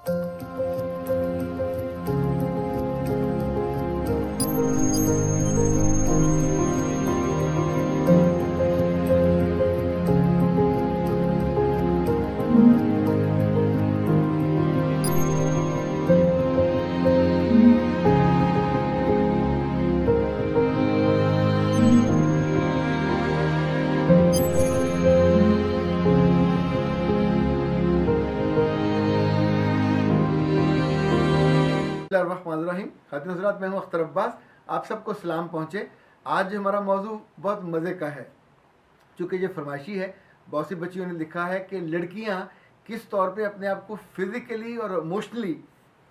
बिस्मिल्लाहिर्रहमानिर्रहीम। खातिन हज़रात, मैं हूँ अख्तर अब्बास। आप सबको सलाम पहुँचे। आज हमारा मौजू बहुत मज़े का है, चूँकि ये फरमाइशी है। बहुत सी बच्चियों ने लिखा है कि लड़कियाँ किस तौर पे अपने आप को फिज़िकली और इमोशनली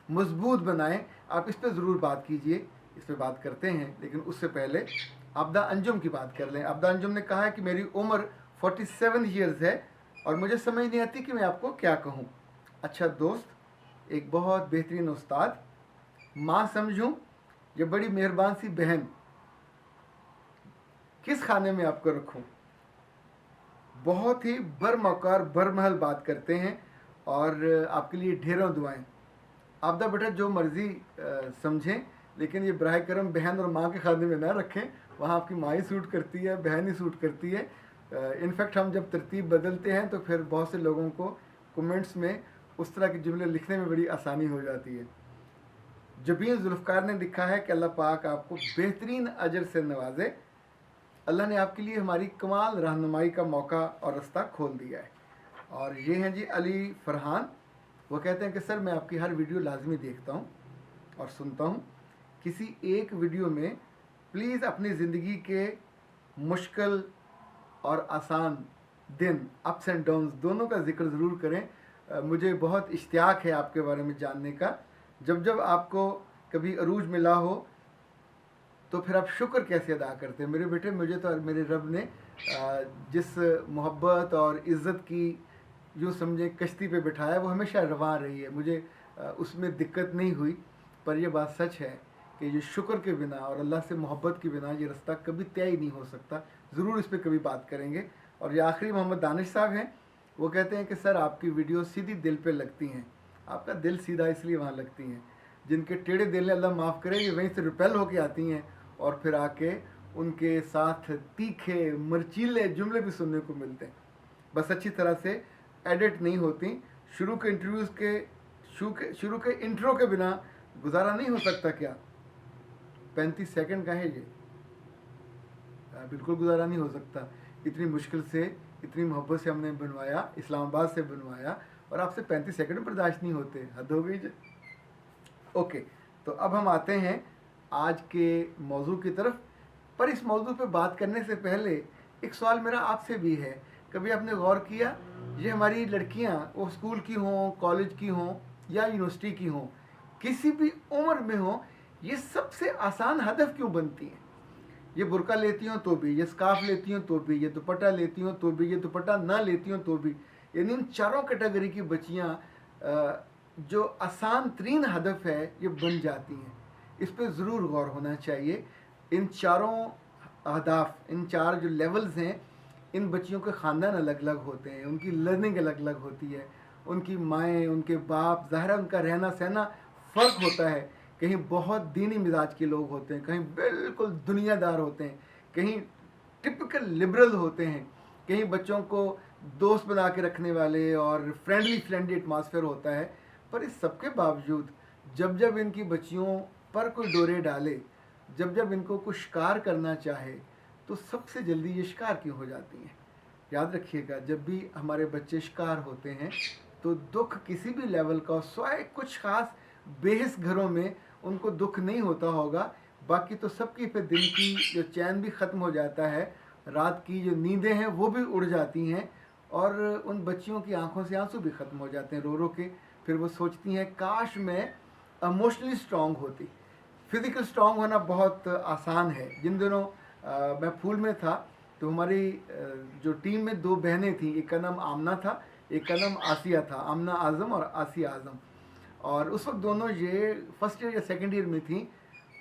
मजबूत बनाएं। आप इस पर ज़रूर बात कीजिए, इस पर बात करते हैं। लेकिन उससे पहले आबदा अंजुम की बात कर लें। आबदा अंजुम ने कहा है कि मेरी उम्र 47 ईयर्स है और मुझे समझ नहीं आती कि मैं आपको क्या कहूँ। अच्छा दोस्त, एक बहुत बेहतरीन उस्ताद, माँ समझूं या बड़ी मेहरबान सी बहन, किस खाने में आपको रखूं। बहुत ही बरमौकार बरमहल बात करते हैं और आपके लिए ढेरों दुआएं। आपदा बेटा जो मर्जी समझें, लेकिन ये बराह करम बहन और माँ के खाने में ना रखें। वहाँ आपकी माँ ही सूट करती है, बहन ही सूट करती है। इनफैक्ट हम जब तरतीब बदलते हैं तो फिर बहुत से लोगों को कमेंट्स में उस तरह के जुमले लिखने में बड़ी आसानी हो जाती है। जबीन जुल्फ़कार ने लिखा है कि अल्लाह पाक आपको बेहतरीन अजर से नवाजे। अल्लाह ने आपके लिए हमारी कमाल रहनुमाई का मौका और रास्ता खोल दिया है। और ये हैं जी अली फरहान। वो कहते हैं कि सर, मैं आपकी हर वीडियो लाजमी देखता हूँ और सुनता हूँ। किसी एक वीडियो में प्लीज़ अपनी ज़िंदगी के मुश्किल और आसान दिन, अप्स एंड डाउन्स दोनों का जिक्र ज़रूर करें। मुझे बहुत इश्तियाक है आपके बारे में जानने का। जब जब आपको कभी अरूज मिला हो तो फिर आप शुक्र कैसे अदा करते हैं। मेरे बेटे, मुझे तो मेरे रब ने जिस मोहब्बत और इज़्ज़त की यूँ समझे कश्ती पे बिठाया, वो हमेशा रवां रही है। मुझे उसमें दिक्कत नहीं हुई। पर यह बात सच है कि ये शुक्र के बिना और अल्लाह से मोहब्बत के बिना ये रास्ता कभी तय ही नहीं हो सकता। ज़रूर इस पर कभी बात करेंगे। और ये आखिरी मोहम्मद दानिश साहब हैं। वो कहते हैं कि सर, आपकी वीडियो सीधी दिल पे लगती हैं। आपका दिल सीधा इसलिए वहाँ लगती हैं। जिनके टेढ़े दिल अल्लाह माफ़ करे, ये वहीं से रिपेल होके आती हैं और फिर आके उनके साथ तीखे मर्चीले जुमले भी सुनने को मिलते हैं। बस अच्छी तरह से एडिट नहीं होती। शुरू के इंटरव्यूज़ के शुरू के इंट्रो के बिना गुजारा नहीं हो सकता क्या? 35 सेकंड का है ये। बिल्कुल गुजारा नहीं हो सकता। इतनी मुश्किल से, इतनी मोहब्बत से हमने बनवाया, इस्लामाबाद से बनवाया, और आपसे 35 सेकंड बर्दाश्त नहीं होते। हद हो गई जी। ओके, तो अब हम आते हैं आज के मौजू की तरफ। पर इस मौजू पे बात करने से पहले एक सवाल मेरा आपसे भी है। कभी आपने गौर किया, ये हमारी लड़कियां, वो स्कूल की हों, कॉलेज की हों या यूनिवर्सिटी की हों, किसी भी उम्र में हों, ये सबसे आसान हदफ क्यों बनती हैं? ये बुर्का लेती हूँ तो भी, ये स्कार्फ लेती हूँ तो भी, ये दुपट्टा लेती हूँ तो भी, ये दुपट्टा ना लेती हूँ तो भी। यानी इन चारों कैटेगरी की बच्चियाँ जो आसान तरीन हदफ है, ये बन जाती हैं। इस पर ज़रूर गौर होना चाहिए। इन चारों अहदाफ, इन चार जो लेवल्स हैं, इन बच्चियों के ख़ानदान अलग अलग होते हैं, उनकी लर्निंग अलग अलग होती है, उनकी माएँ, उनके बाप, ज़ाहिर है उनका रहना सहना फ़र्क होता है। कहीं बहुत दीनी मिजाज के लोग होते हैं, कहीं बिल्कुल दुनियादार होते हैं, कहीं टिपिकल लिबरल होते हैं, कहीं बच्चों को दोस्त बना के रखने वाले और फ्रेंडली एटमॉस्फेयर होता है। पर इस सब के बावजूद जब जब इनकी बच्चियों पर कोई डोरे डाले, जब जब इनको कुछ शिकार करना चाहे, तो सबसे जल्दी ये शिकार क्यों हो जाती हैं? याद रखिएगा, जब भी हमारे बच्चे शिकार होते हैं तो दुख किसी भी लेवल का, स्वाय कुछ ख़ास बेहिस घरों में उनको दुख नहीं होता होगा, बाकी तो सबकी पे दिन की जो चैन भी ख़त्म हो जाता है, रात की जो नींदें हैं वो भी उड़ जाती हैं, और उन बच्चियों की आंखों से आंसू भी ख़त्म हो जाते हैं रो रो के। फिर वो सोचती हैं, काश मैं इमोशनली स्ट्रॉन्ग होती। फ़िज़िकल स्ट्रॉन्ग होना बहुत आसान है। जिन दिनों मैं फूल में था तो हमारी जो टीम में दो बहनें थीं, एक का नाम आमना था, एक का नाम आसिया था, आमना आज़म और आसिया आज़म। और उस वक्त दोनों ये फर्स्ट ईयर या सेकंड ईयर में थी।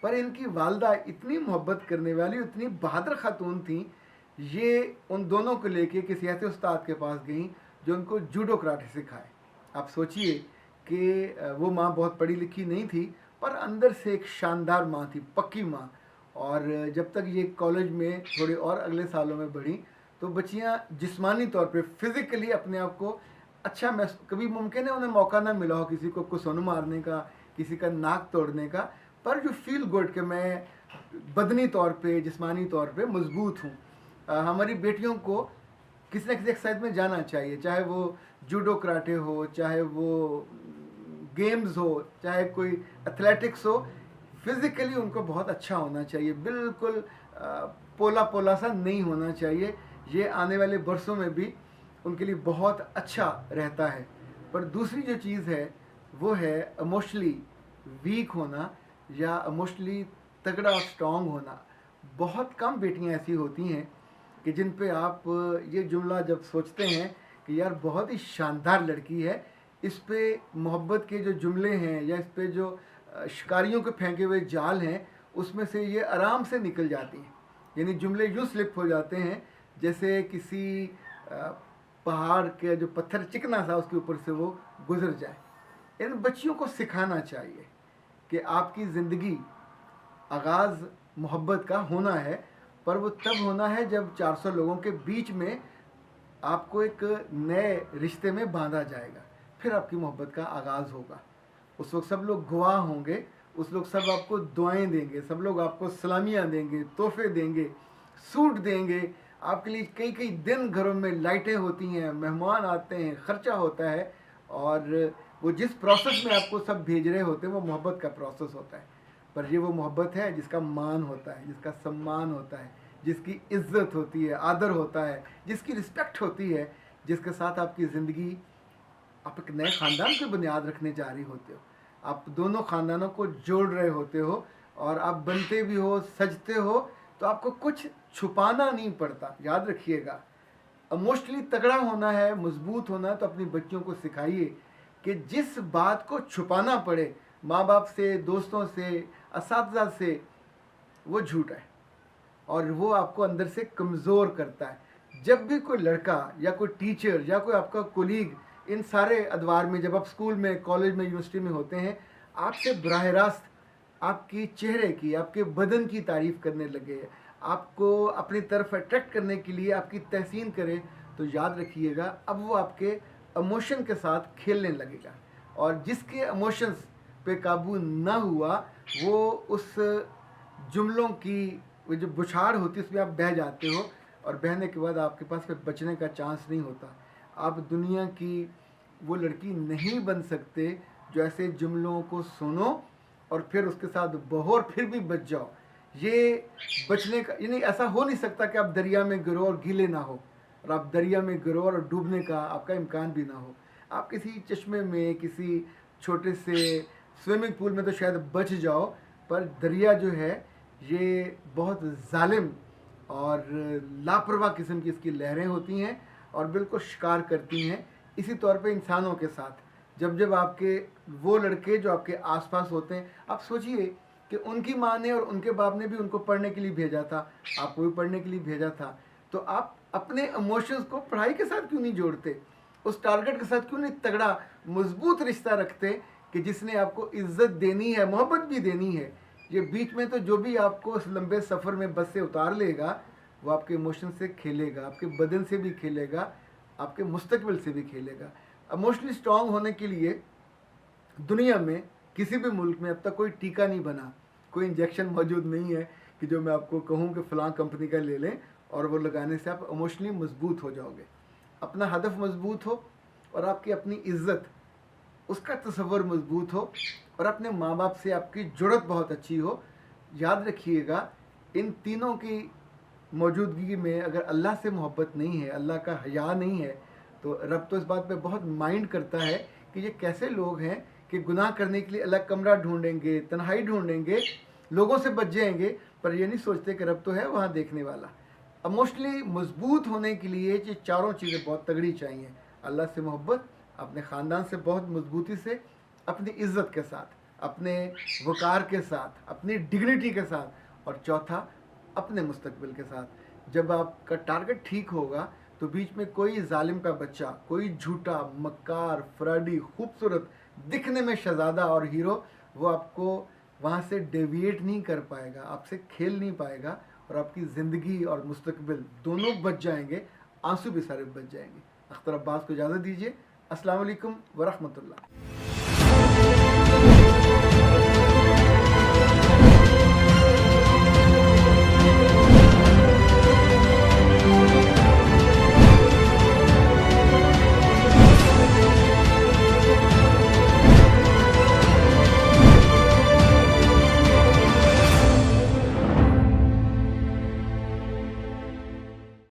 पर इनकी वालदा इतनी मोहब्बत करने वाली, इतनी बहादुर खातून थी, ये उन दोनों को लेके किसी ऐसे उस्ताद के पास गई जो उनको जूडो कराटे सिखाए। आप सोचिए कि वो माँ बहुत पढ़ी लिखी नहीं थी, पर अंदर से एक शानदार माँ थी, पक्की माँ। और जब तक ये कॉलेज में थोड़े और अगले सालों में बढ़ी, तो बच्चियाँ जिस्मानी तौर पे फिज़िकली अपने आप को अच्छा कभी मुमकिन है उन्हें मौका ना मिला हो किसी को कुसुन मारने का, किसी का नाक तोड़ने का, पर जो फील गुड कि मैं बदनी तौर पे, जिस्मानी तौर पे मजबूत हूँ। हमारी बेटियों को किसी न किसी एक्सरसाइज में जाना चाहिए, चाहे वो जूडो कराटे हो, चाहे वो गेम्स हो, चाहे कोई एथलेटिक्स हो। फिज़िकली उनको बहुत अच्छा होना चाहिए, बिल्कुल पोला पोला सा नहीं होना चाहिए। ये आने वाले बरसों में भी उनके लिए बहुत अच्छा रहता है। पर दूसरी जो चीज़ है वो है इमोशनली वीक होना या इमोशनली तगड़ा और स्ट्रॉन्ग होना। बहुत कम बेटियां ऐसी होती हैं कि जिन पे आप ये जुमला जब सोचते हैं कि यार बहुत ही शानदार लड़की है, इस पे मोहब्बत के जो जुमले हैं या इस पे जो शिकारियों के फेंके हुए जाल हैं उसमें से ये आराम से निकल जाती हैं। यानी जुमले यूँ स्लिप हो जाते हैं जैसे किसी पहाड़ के जो पत्थर चिकना सा उसके ऊपर से वो गुजर जाए। इन बच्चियों को सिखाना चाहिए कि आपकी ज़िंदगी आगाज़ मोहब्बत का होना है, पर वो तब होना है जब 400 लोगों के बीच में आपको एक नए रिश्ते में बांधा जाएगा, फिर आपकी मोहब्बत का आगाज़ होगा। उस वक्त सब लोग गवाह होंगे, उस लोग सब आपको दुआएं देंगे, सब लोग आपको सलामियाँ देंगे, तोहफे देंगे, सूट देंगे। आपके लिए कई कई दिन घरों में लाइटें होती हैं, मेहमान आते हैं, ख़र्चा होता है, और वो जिस प्रोसेस में आपको सब भेज रहे होते हैं वो मोहब्बत का प्रोसेस होता है। पर ये वो मोहब्बत है जिसका मान होता है, जिसका सम्मान होता है, जिसकी इज्जत होती है, आदर होता है, जिसकी रिस्पेक्ट होती है, जिसके साथ आपकी ज़िंदगी आप एक नए ख़ानदान की बुनियाद रखने जा रही होते हो। आप दोनों ख़ानदानों को जोड़ रहे होते हो, और आप बनते भी हो, सजते हो, तो आपको कुछ छुपाना नहीं पड़ता। याद रखिएगा, इमोशनली तगड़ा होना है, मजबूत होना है, तो अपनी बच्चियों को सिखाइए कि जिस बात को छुपाना पड़े माँ बाप से, दोस्तों से, असातिज़ा से, वो झूठ है और वो आपको अंदर से कमज़ोर करता है। जब भी कोई लड़का या कोई टीचर या कोई आपका कोलीग इन सारे अदवार में, जब आप स्कूल में, कॉलेज में, यूनिवर्सिटी में होते हैं, आपसे बराह रास्त आपकी चेहरे की, आपके बदन की तारीफ़ करने लगे, आपको अपनी तरफ अट्रैक्ट करने के लिए आपकी तहसीन करे, तो याद रखिएगा अब वो आपके इमोशन के साथ खेलने लगेगा। और जिसके इमोशंस पे काबू ना हुआ, वो उस जुमलों की वो जो बुछार होती है उसमें आप बह जाते हो, और बहने के बाद आपके पास फिर बचने का चांस नहीं होता। आप दुनिया की वो लड़की नहीं बन सकते जो ऐसे जुमलों को सुनो और फिर उसके साथ बहो और फिर भी बच जाओ। ये बचने का, यानी ऐसा हो नहीं सकता कि आप दरिया में गिरो और गीले ना हो, और आप दरिया में गिरो और डूबने का आपका इम्कान भी ना हो। आप किसी चश्मे में, किसी छोटे से स्विमिंग पूल में तो शायद बच जाओ, पर दरिया जो है ये बहुत जालिम और लापरवाह किस्म की इसकी लहरें होती हैं और बिल्कुल शिकार करती हैं। इसी तौर पे इंसानों के साथ जब जब आपके वो लड़के जो आपके आसपास होते हैं, आप सोचिए कि उनकी माँ ने और उनके बाप ने भी उनको पढ़ने के लिए भेजा था, आपको भी पढ़ने के लिए भेजा था, तो आप अपने इमोशंस को पढ़ाई के साथ क्यों नहीं जोड़ते? उस टारगेट के साथ क्यों नहीं तगड़ा मजबूत रिश्ता रखते कि जिसने आपको इज्जत देनी है, मोहब्बत भी देनी है। ये बीच में तो जो भी आपको उस लंबे सफ़र में बस से उतार लेगा, वो आपके इमोशन से खेलेगा, आपके बदन से भी खेलेगा, आपके मुस्तकबिल से भी खेलेगा। इमोशनली स्ट्रॉन्ग होने के लिए दुनिया में किसी भी मुल्क में अब तक कोई टीका नहीं बना, कोई इंजेक्शन मौजूद नहीं है कि जो मैं आपको कहूँ कि फ़लाँ कंपनी का ले लें और वो लगाने से आप इमोशनली मजबूत हो जाओगे। अपना हदफ मजबूत हो और आपकी अपनी इज़्ज़त, उसका तसव्वुर मजबूत हो और अपने माँ बाप से आपकी जुड़त बहुत अच्छी हो। याद रखिएगा, इन तीनों की मौजूदगी में अगर अल्लाह से मोहब्बत नहीं है, अल्लाह का हया नहीं है, तो रब तो इस बात पे बहुत माइंड करता है कि ये कैसे लोग हैं कि गुनाह करने के लिए अलग कमरा ढूंढेंगे, तन्हाई ढूंढेंगे, लोगों से बच जाएंगे, पर ये नहीं सोचते कि रब तो है वहाँ देखने वाला। इमोशनली मजबूत होने के लिए ये चारों चीज़ें बहुत तगड़ी चाहिए। अल्लाह से मोहब्बत, अपने ख़ानदान से बहुत मजबूती से, अपनी इज़्ज़त के साथ, अपने वक़ार के साथ, अपनी डिग्निटी के साथ, और चौथा अपने मुस्तकबिल के साथ। जब आपका टारगेट ठीक होगा तो तो बीच में कोई जालिम का बच्चा, कोई झूठा, मक्कार, फ्रॉडी, खूबसूरत, दिखने में शहजादा और हीरो, वो आपको वहाँ से डेविएट नहीं कर पाएगा, आपसे खेल नहीं पाएगा, और आपकी ज़िंदगी और मुस्तकबिल दोनों बच जाएंगे, आंसू भी सारे बच जाएंगे। अख्तर अब्बास को इजाज़त दीजिए। अस्सलाम वालेकुम व रहमतुल्लाह।